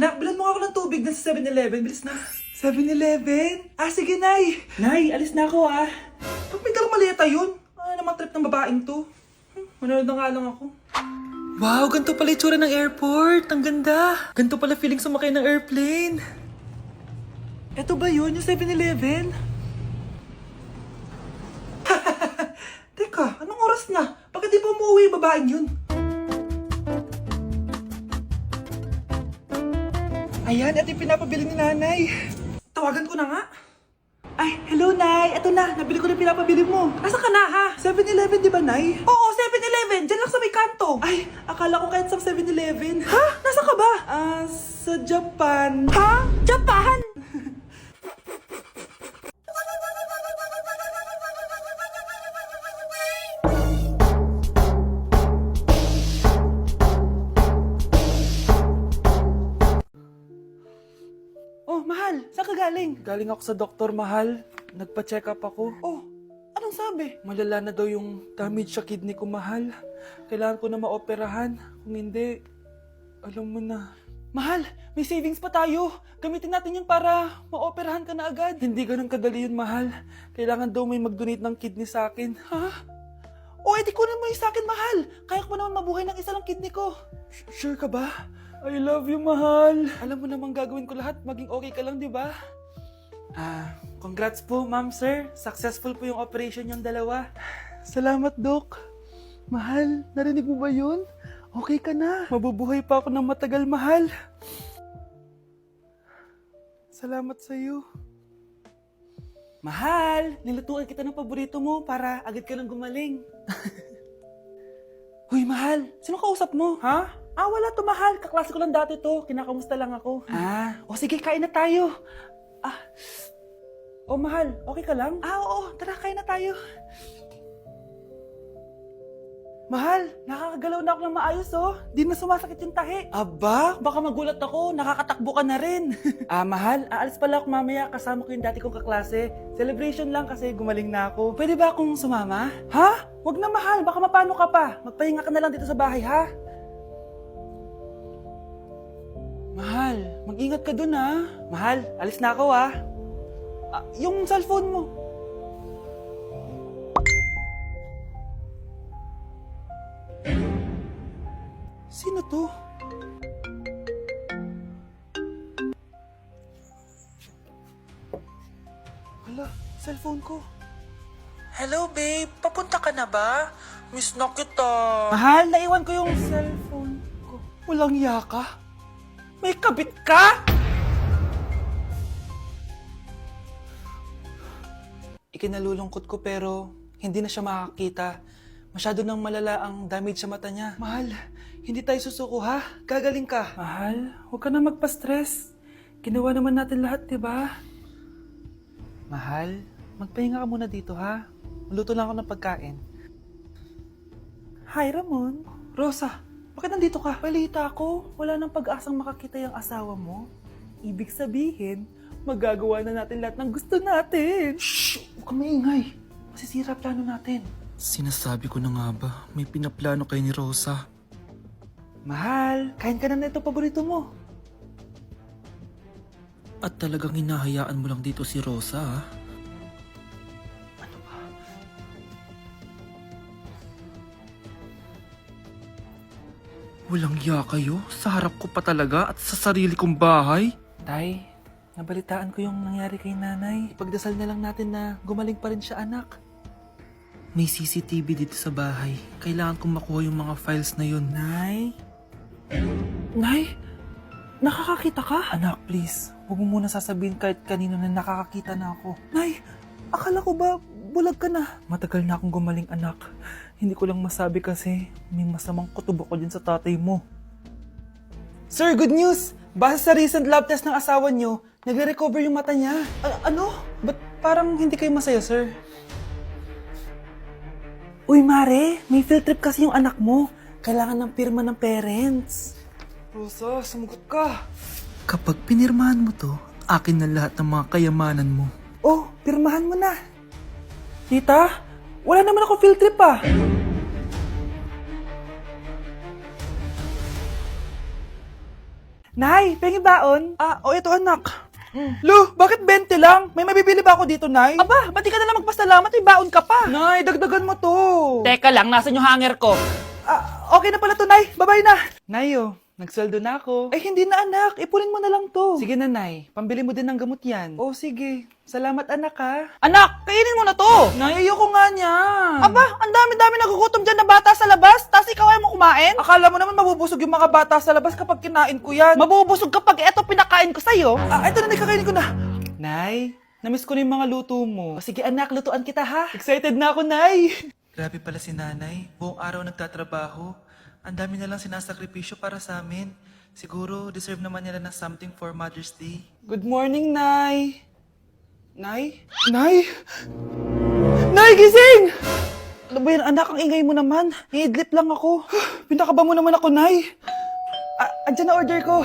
Anak, bilan mo nga ako ng tubig na sa 7-Eleven. Bilis na. 7-Eleven? Ah, sige, Nay. Nay, alis na ako, ah. Ba't may dalang maleta yun? Ano naman trip ng babaeng to? Manonood na nga lang ako. Wow, ganito pala itsura ng airport. Ang ganda. Ganito pala feeling sumakay ng airplane. Eto ba yun, yung 7-Eleven? Teka, anong oras na? Bakit di pa umuwi yung babaeng yun? Ayan, ito yung pinapabili ni Nanay. Tawagan ko na nga. Ay, hello, Nay. Eto na, nabili ko na yung pinapabili mo. Nasaan ka na, ha? 7-Eleven, di ba, Nay? Oo, 7-Eleven. Diyan lang sa may kanto. Ay, akala ko kahit sa 7-Eleven. Ha? Nasaan ka ba? Sa Japan. Ha? Japan? Oh, mahal. Saan ka galing? Galing ako sa doktor, mahal. Nagpa-check up ako. Oh, anong sabi? Malala na daw yung damage sa kidney ko, mahal. Kailangan ko na maoperahan. Kung hindi, alam mo na. Mahal, may savings pa tayo. Gamitin natin yun para maoperahan ka na agad. Hindi ganun kadali yun, mahal. Kailangan daw may mag-donate ng kidney sa akin. Ha? Oh, edi kunin mo yung sa akin, mahal. Kaya ko pa naman mabuhay ng isa lang kidney ko. Sure ka ba? I love you, mahal. Alam mo namang gagawin ko lahat, maging okay ka lang, di ba? Congrats po, ma'am, sir. Successful po yung operation yung dalawa. Salamat, Doc. Mahal, narinig mo ba yun? Okay ka na. Mabubuhay pa ako ng matagal, mahal. Salamat sa'yo. Mahal, nilutuan kita ng paborito mo para agad ka lang gumaling. Huy, mahal, sino kausap mo? Ha? Wala to, mahal. Kaklase ko lang dati to. Kinakamusta lang ako. Sige, kain na tayo. Mahal, okay ka lang? Oo, tara, kain na tayo. Mahal, nakakagalaw na ako ng maayos, oh. Di na sumasakit yung tahi. Aba, baka magulat ako. Nakakatakbo ka na rin. Mahal, aalis pala ako mamaya. Kasama ko yung dati kong kaklase. Celebration lang kasi gumaling na ako. Pwede ba akong sumama? Ha? Wag na, mahal. Baka mapano ka pa. Magpahinga ka na lang dito sa bahay, ha? Mahal, mag-ingat ka dun, ha? Mahal, alis na ako, ha? Yung cellphone mo. Sino to? Hala, cellphone ko. Hello, babe. Papunta ka na ba? Miss na kita. Mahal, naiwan ko yung cellphone ko. Walang yaka. May kabit ka? Ikinalulungkot ko pero hindi na siya makakita. Masyado nang malala ang damage sa mata niya. Mahal, hindi tayo susuko, ha? Gagaling ka. Mahal, huwag ka na magpa-stress. Ginawa naman natin lahat, di ba? Mahal, magpahinga ka muna dito, ha? Maluto lang ako ng pagkain. Hi, Ramon. Rosa, bakit nandito ka? Balita ako, wala nang pag-asang makakita yung asawa mo. Ibig sabihin, magagawa na natin lahat ng gusto natin. Shhh! Huwag kang maingay. Masisira plano natin. Sinasabi ko na nga ba, may pinaplano kayo ni Rosa. Mahal, kain ka na na ito paborito mo. At talagang hinahayaan mo lang dito si Rosa, ha? Ano ba? Walang iya kayo? Sa harap ko pa talaga at sa sarili kong bahay? Tay, nabalitaan ko yung nangyari kay nanay. Ipagdasal na lang natin na gumaling pa rin siya, anak. May CCTV dito sa bahay. Kailangan kong makuha yung mga files na yun. Nay? Nay? Nakakakita ka? Anak, please. Huwag mo muna sasabihin kahit kanino na nakakakita na ako. Nay, akala ko ba bulag ka na? Matagal na akong gumaling, anak. Hindi ko lang masabi kasi may masamang kutob ako dyan sa tatay mo. Sir, good news! Base sa recent lab test ng asawa niyo, nagre-recover yung mata niya. Ano? Ba't parang hindi kayo masaya, sir? Uy, Mare, may field trip kasi yung anak mo. Kailangan ng pirma ng parents. Rosa, sumagot ka. Kapag pinirmahan mo to, akin na lahat ng mga kayamanan mo. Oh, pirmahan mo na. Tita, wala naman ako field trip, ah. Nay, pengi baon? Ito anak. Lu, bakit 20 lang? May mabibili ba ako dito, Nay? Aba, ba't di ka na lang magpasalamat? May baon ka pa. Nay, dagdagan mo to. Teka lang, nasan yung hanger ko? Okay na pala to, Nay. Bye-bye na. Nayo, nagsaldo na ako. Ay, hindi na anak. Ipunin mo na lang to. Sige na, Nay. Pambili mo din ng gamot yan. Oh, sige. Salamat, anak, ha. Anak, kainin mo na to! Nay, ayoko nga niyan. Aba, ang dami-dami nagugutom dyan na bata sa labas, tas ikaw ay mo kumain? Akala mo naman mabubusog yung mga bata sa labas kapag kinain ko yan. Mabubusog kapag eto pinakain ko sa'yo. Ito na, Nay, kakainin ko na. Nay, namiss ko na yung mga luto mo. O, sige, anak, lutuan kita, ha. Excited na ako, Nay. Grabe pala si nanay. Buong araw nagtatrabaho. Ang dami na lang sinasakripisyo para sa amin. Siguro, deserve naman nila ng something for Mother's Day. Good morning, Nay. Nay? Nay? Nay, gising! Ano ba yan, anak? Ang ingay mo naman. Iidlip lang ako. Pinakaba mo naman ako, Nay. Andyan na order ko.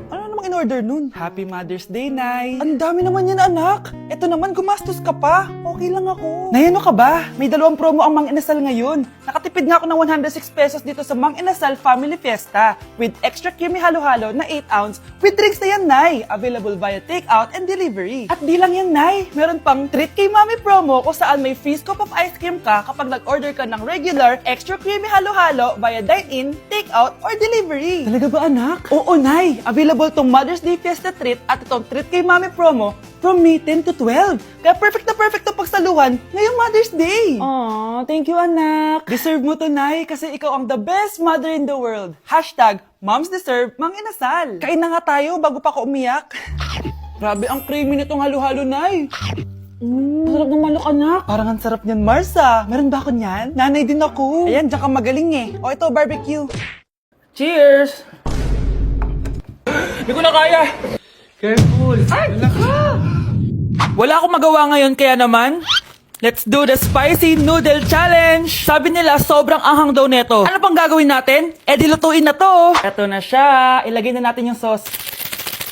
Ano namang in-order nun? Happy Mother's Day, Nay. Ang dami naman yan, anak. Eto naman, gumastos ka pa. Okay lang ako. Nay, ano ka ba? May 2 promo ang Mang Inasal ngayon. Nakatipid nga ako ng 106 pesos dito sa Mang Inasal Family Fiesta with extra creamy halo-halo na 8 ounce with drinks na yan, Nay. Available via takeout and delivery. At di lang yan, Nay. Meron pang Treat Kay Mami promo kung saan may free scoop of ice cream ka kapag nag-order ka ng regular extra creamy halo-halo via dine-in, takeout, or delivery. Talaga ba, anak? Oo, Nay. Available tong Mother's Day Fiesta Treat at itong Treat Kay Mami promo from May 10 to 12. Kaya perfect na pagsaluhan ngayong Mother's Day. Aw, thank you, anak. Deserve mo to, Nay, kasi ikaw ang the best mother in the world. Hashtag, Moms Deserve Mang Inasal. Kain na nga tayo bago pa ako umiyak. Grabe, ang creamy nitong halo-halo, Nay. Masarap ng manok, anak. Parang ang sarap niyan, Marsa. Meron ba ako niyan? Nanay din ako. Ayan, diyan ka magaling eh. O ito, barbecue. Cheers! Hindi ko na kaya. Careful! Ay! Wala akong magawa ngayon, kaya naman, let's do the spicy noodle challenge! Sabi nila, sobrang anghang daw neto. Ano pang gagawin natin? Dilutuin na to! Eto na siya. Ilagay na natin yung sauce.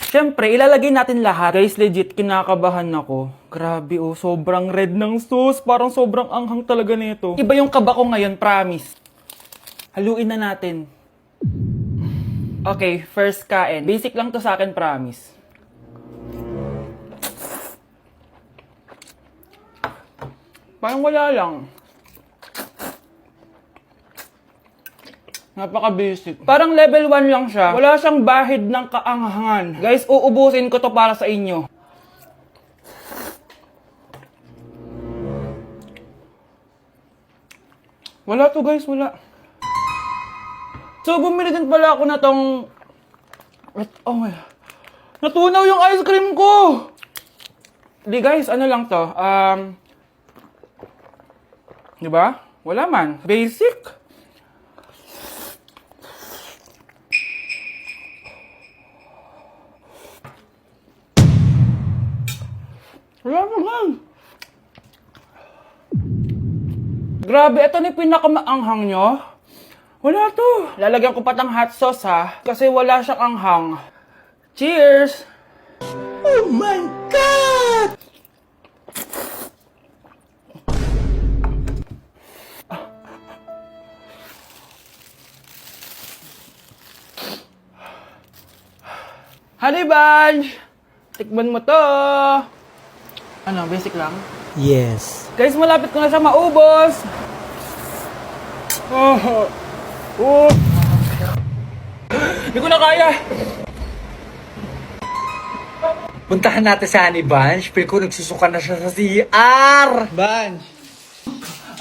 Siyempre, ilalagay natin lahat. Guys, legit, kinakabahan ako. Grabe oh, sobrang red ng sauce. Parang sobrang anghang talaga nito. Iba yung kaba ko ngayon, promise. Haluin na natin. Okay, first kain. Basic lang to sa akin, promise. Parang wala lang. Napaka-basic. Parang level 1 lang siya. Wala siyang bahid ng kaanghangan. Guys, uubusin ko to para sa inyo. Wala to, guys. Wala. So, bumili din pala ako na tong... Oh my... Natunaw yung ice cream ko! Di guys, ano lang to? Di ba? Wala man. Basic. Wala naman. Grabe, ito na yung pinakamaanghang nyo. Wala to. Lalagyan ko pa ng hot sauce ha. Kasi wala siyang anghang. Cheers! Oh my God! Honey Bunch! Tikman mo to! Ano, basic lang? Yes. Guys, malapit ko na siya maubos! Oh! Hindi ko na kaya! Puntahan natin sa Honey Bunch. Feel ko nagsusuka na siya sa CR. Bunch!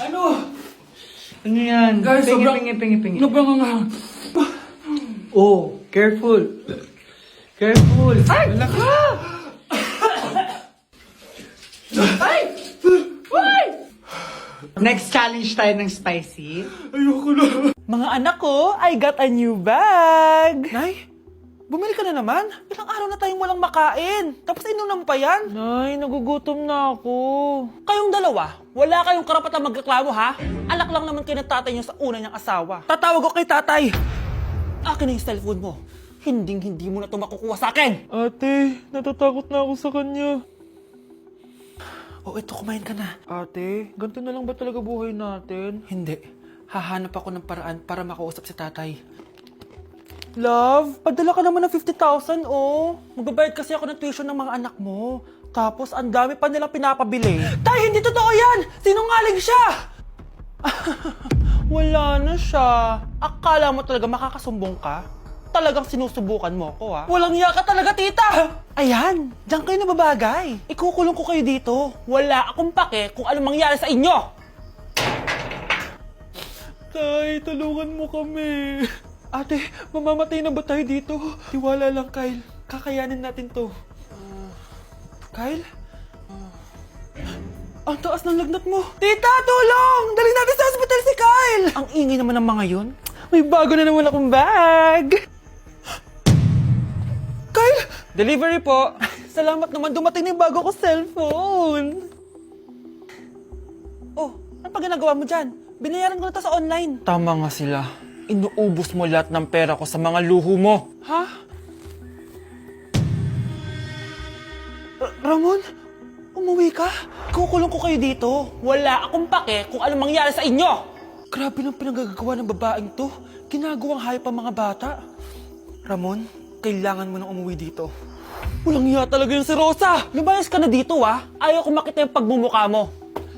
Ano? Ano yan? Guys, Pingi. Sobrang nga. Oh, careful. Careful. Ay! Wala ka! Ay! Ay! Next challenge tayo ng spicy. Ayoko na. Mga anak ko, I got a new bag. Nay, bumili ka na naman? Ilang araw na tayong walang makain. Tapos inunom pa yan? Nay, nagugutom na ako. Kayong dalawa, wala kayong karapatan magreklamo ha? Alak lang naman kayo ng tatay niyo sa una niyang asawa. Tatawag ko kay tatay. Akin na yung cellphone mo. Hindi mo na ito makukuha sa akin. Ate, natatakot na ako sa kanya. Oh, ito, kumain ka na. Ate, ganito na lang ba talaga buhay natin? Hindi. Hahanap ako ng paraan para makausap si tatay. Love, padala ka naman ng 50,000, oh. Magbabayad kasi ako ng tuition ng mga anak mo. Tapos, ang dami pa nilang pinapabili. Tay, hindi totoo yan! Sinungaling siya! Wala na siya. Akala mo talaga makakasumbong ka? Talagang sinusubukan mo ko, ha? Walang iya ka talaga, tita! Ayan, diyan kayo nababagay. Ikukulong ko kayo dito. Wala akong pake kung anong mangyari sa inyo! Tay, tulungan mo kami. Ate, mamamatay na ba tayo dito? Tiwala lang, Kyle. Kakayanin natin to. Kyle? Ang taas ng lagnat mo! Tita, tulong! Dali natin sa hospital si Kyle! Ang ingay naman ng mga yun. May bago na naman akong bag! Kyle! Delivery po. Salamat naman, dumating na yung bago ko cellphone! Oh, ano pa ginagawa mo dyan? Binayaran ko na to sa online. Tama nga sila. Inuubos mo lahat ng pera ko sa mga luho mo. Ha? Ramon? Umuwi ka? Kukulong ko kayo dito. Wala akong pake kung anong mangyari sa inyo! Grabe ng pinagagawa ng babaeng to. Ginagawang hayop ang mga bata. Ramon, kailangan mo nang umuwi dito. Walang iya talaga yun si Rosa! Lumayas ka na dito, ah. Ayaw ko makita yung pagmumukha mo.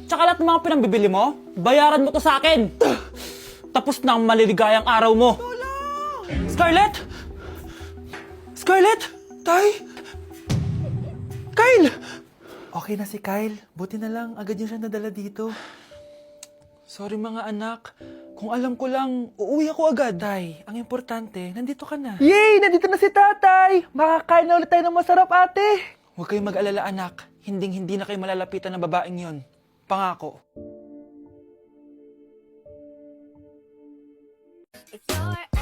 Tsaka lahat ng mga pinambibili mo, bayaran mo to sa akin. Tapos na ang maliligayang araw mo. Scarlett! Scarlett! Tay! Kyle! Okay na si Kyle. Buti na lang, agad niya siya nadala dito. Sorry mga anak. Kung alam ko lang, uuwi ako agad. Tay, ang importante, nandito ka na. Yay! Nandito na si tatay! Makakain na ulit tayo ng masarap, ate! Huwag kayong mag-alala anak. Hinding-hindi na kayo malalapitan ng babaeng yon. Pangako. If you're